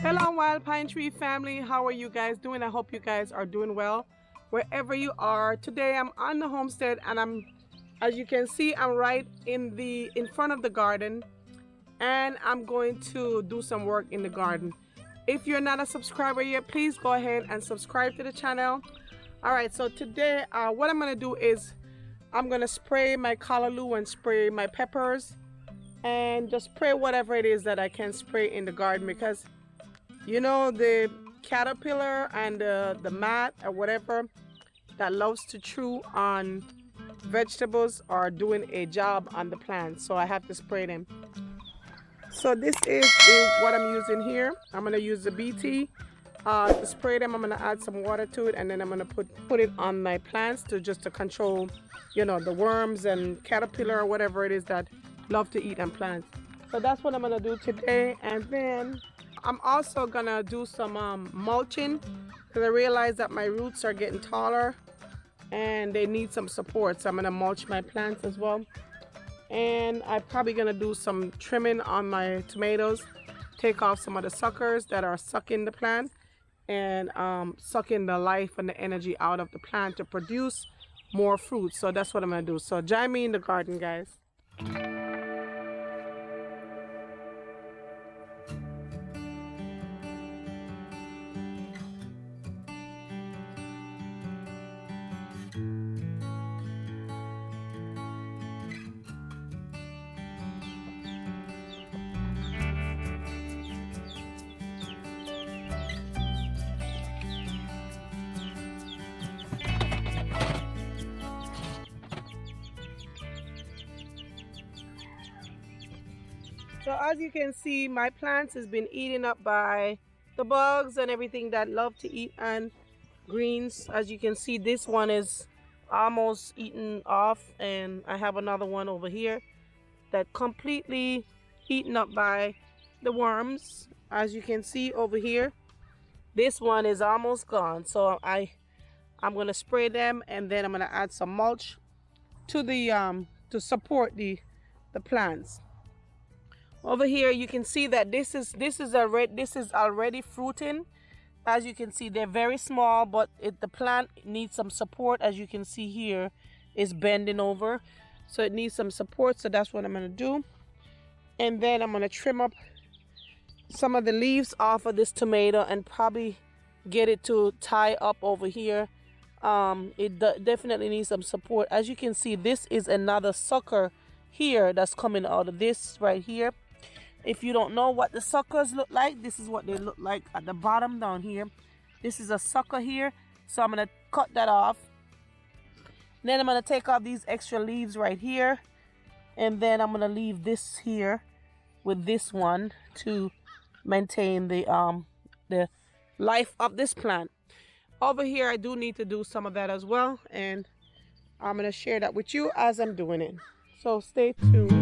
Hello Wild Pine Tree family, how are you guys doing? I hope you guys are doing well wherever you are. Today I'm on the homestead and as you can see, I'm right in front of the garden, and I'm going to do some work in the garden. If you're not a subscriber yet, please go ahead and subscribe to the channel. All right, so today what I'm gonna do is I'm gonna spray my callaloo and spray my peppers and just spray whatever it is that I can spray in the garden, because you know the caterpillar and the mat or whatever that loves to chew on vegetables are doing a job on the plants, so I have to spray them. So this is what I'm using here. I'm going to use the BT to spray them. I'm going to add some water to it, and then I'm going to put it on my plants to control, you know, the worms and caterpillar or whatever it is that love to eat on plants. So that's what I'm going to do today. And then I'm also going to do some mulching, because I realize that my roots are getting taller and they need some support. So I'm going to mulch my plants as well. And I'm probably going to do some trimming on my tomatoes, take off some of the suckers that are sucking the plant and sucking the life and the energy out of the plant to produce more fruit. So that's what I'm going to do. So join me in the garden, guys. So as you can see, my plants has been eaten up by the bugs and everything that love to eat on greens. As you can see, this one is almost eaten off, and I have another one over here that completely eaten up by the worms. As you can see over here, this one is almost gone. So I'm gonna spray them, and then I'm gonna add some mulch to the to support the plants. Over here you can see that this is already fruiting. As you can see, they're very small, but the plant needs some support. As you can see here, is bending over, so it needs some support. So that's what I'm going to do. And then I'm going to trim up some of the leaves off of this tomato and probably get it to tie up over here. It definitely needs some support. As you can see, this is another sucker here that's coming out of this right here. If you don't know what the suckers look like, this is what they look like at the bottom down here. This is a sucker here, so I'm going to cut that off. Then I'm going to take off these extra leaves right here, and then I'm going to leave this here with this one to maintain the life of this plant. Over here I do need to do some of that as well, and I'm going to share that with you as I'm doing it. So stay tuned.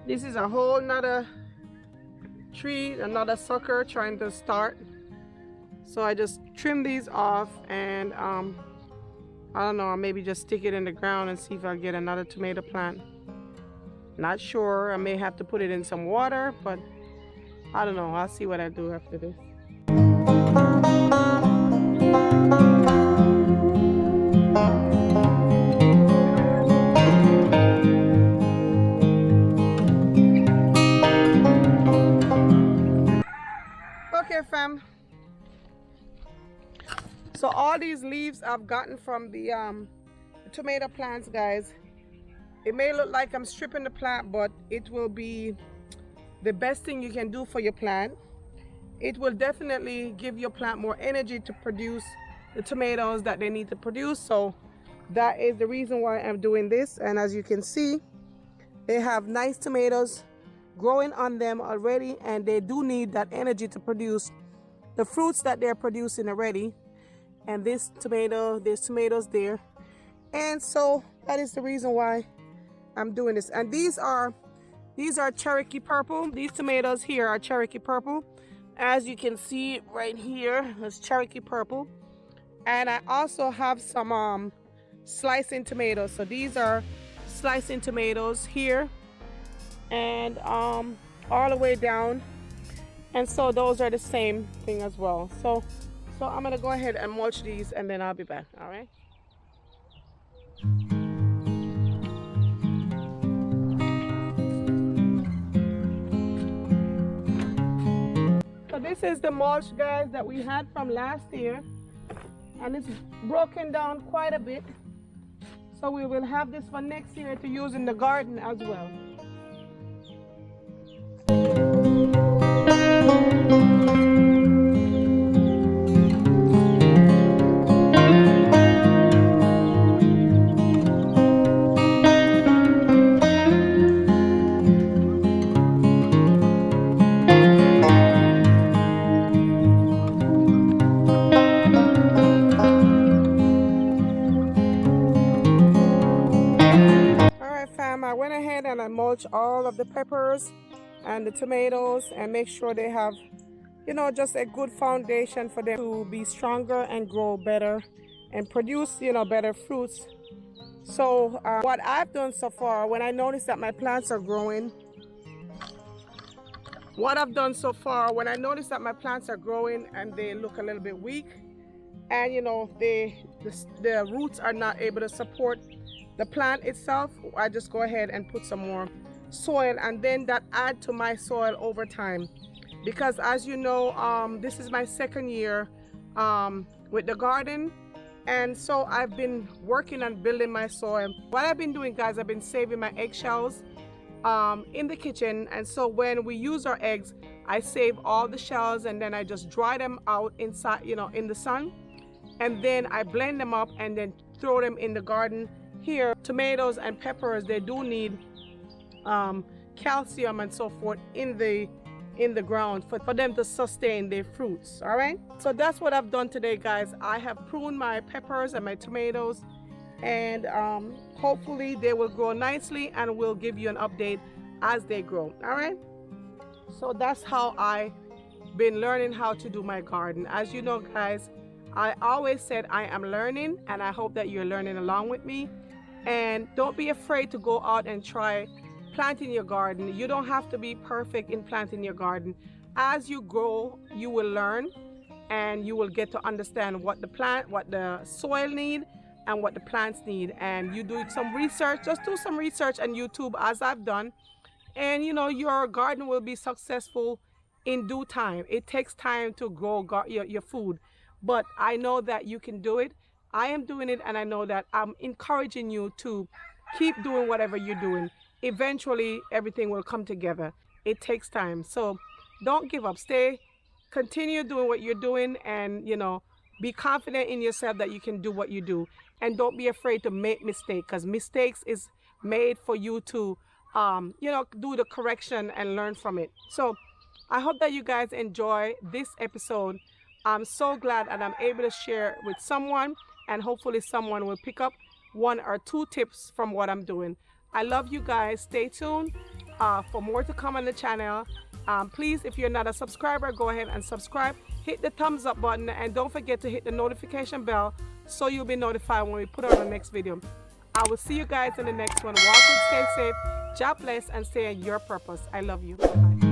This is a whole nother tree, another sucker trying to start. So I just trim these off, and I don't know, I'll maybe just stick it in the ground and see if I get another tomato plant. Not sure, I may have to put it in some water, but I don't know, I'll see what I do after this. Okay fam, so all these leaves I've gotten from the tomato plants, guys. It may look like I'm stripping the plant, but it will be the best thing you can do for your plant. It will definitely give your plant more energy to produce the tomatoes that they need to produce. So that is the reason why I'm doing this. And as you can see, they have nice tomatoes growing on them already, and they do need that energy to produce the fruits that they're producing already. And this tomato, there's tomatoes there, and so that is the reason why I'm doing this. And these are Cherokee purple. These tomatoes here are Cherokee purple. As you can see right here, it's Cherokee purple. And I also have some slicing tomatoes. So these are slicing tomatoes here, and all the way down. And so those are the same thing as well. So I'm gonna go ahead and mulch these, and then I'll be back. All right. So this is the mulch, guys, that we had from last year, and it's broken down quite a bit. So we will have this for next year to use in the garden as well. I went ahead and I mulched all of the peppers and the tomatoes, and make sure they have, you know, just a good foundation for them to be stronger and grow better and produce, you know, better fruits. So what I've done so far, when I notice that my plants are growing, and they look a little bit weak, and you know, the roots are not able to support the plant itself, I just go ahead and put some more soil, and then that add to my soil over time. Because as you know, this is my second year with the garden, and so I've been working on building my soil. What I've been doing, guys, I've been saving my eggshells in the kitchen, and so when we use our eggs, I save all the shells, and then I just dry them out inside, you know, in the sun, and then I blend them up and then throw them in the garden. Here, tomatoes and peppers, they do need calcium and so forth in the ground for them to sustain their fruits. All right, so that's what I've done today, guys. I have pruned my peppers and my tomatoes, and hopefully they will grow nicely, and we'll give you an update as they grow. All right, so that's how I've been learning how to do my garden. As you know, guys, I always said I am learning, and I hope that you're learning along with me. And don't be afraid to go out and try planting your garden. You don't have to be perfect in planting your garden. As you grow, you will learn, and you will get to understand what the soil need and what the plants need. And you do some research, just do some research on YouTube, as I've done, and you know, your garden will be successful in due time. It takes time to grow your food, but I know that you can do it. I am doing it, and I know that I'm encouraging you to keep doing whatever you're doing. Eventually, everything will come together. It takes time. So don't give up. Continue doing what you're doing, and, you know, be confident in yourself that you can do what you do. And don't be afraid to make mistakes, because mistakes is made for you to, you know, do the correction and learn from it. So I hope that you guys enjoy this episode. I'm so glad that I'm able to share with someone, and hopefully someone will pick up 1 or 2 tips from what I'm doing. I love you guys. Stay tuned for more to come on the channel. Please, if you're not a subscriber, go ahead and subscribe. Hit the thumbs up button, and don't forget to hit the notification bell so you'll be notified when we put out the next video. I will see you guys in the next one. Walk good, stay safe, job bless, and stay on your purpose. I love you. Bye-bye.